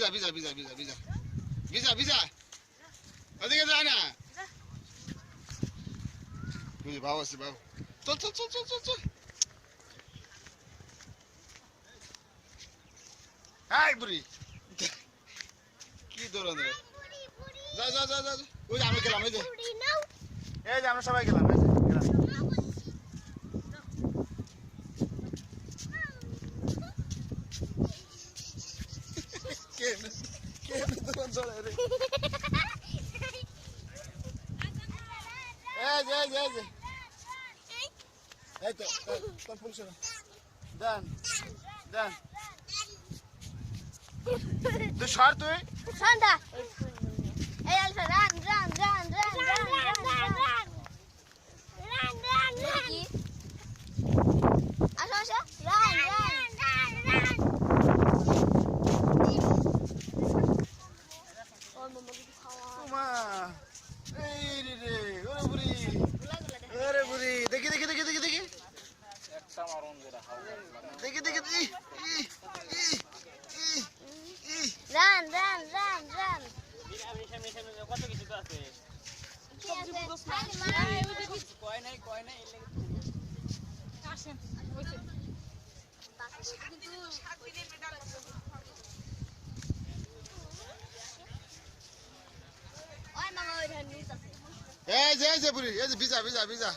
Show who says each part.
Speaker 1: ভিজা ভিজা ভিজা ভিজা ভিজা ভিজা ভিজা ওদিকে যায় না বুঝি বাবু আছে বাবু চল চল চল চল চল চল হাই বুড়ি কি দৌড়ান রে যা যা যা যা ওই যে আমি গেলাম এই যে আমরা সবাই গেলাম এই যে গেলাম কে দৌড়ান দৌড়ায় রে এই তো তোর পুলিশ দেন দেন তুই সর তুই
Speaker 2: সন্ধ্যা এই আলফা রান রান রান রান রান রান রান রান রান কি আসো আসো রান রান রান রান ওর মামা কিছু খাওয়া
Speaker 1: মা এই রে ওরে বুড়ি ওরে বুড়ি দেখি দেখি দেখি দেখি দেখি একটা মারুন যেটা দেখি দেখি দেখি
Speaker 2: রান রান রান রান
Speaker 3: কত কিছু তো আছে কয় নাই আসেন
Speaker 2: ওই মামা ওই ধান নিতে
Speaker 1: এই যে বুড়ি এই যে ভিজা ভিজা ভিজা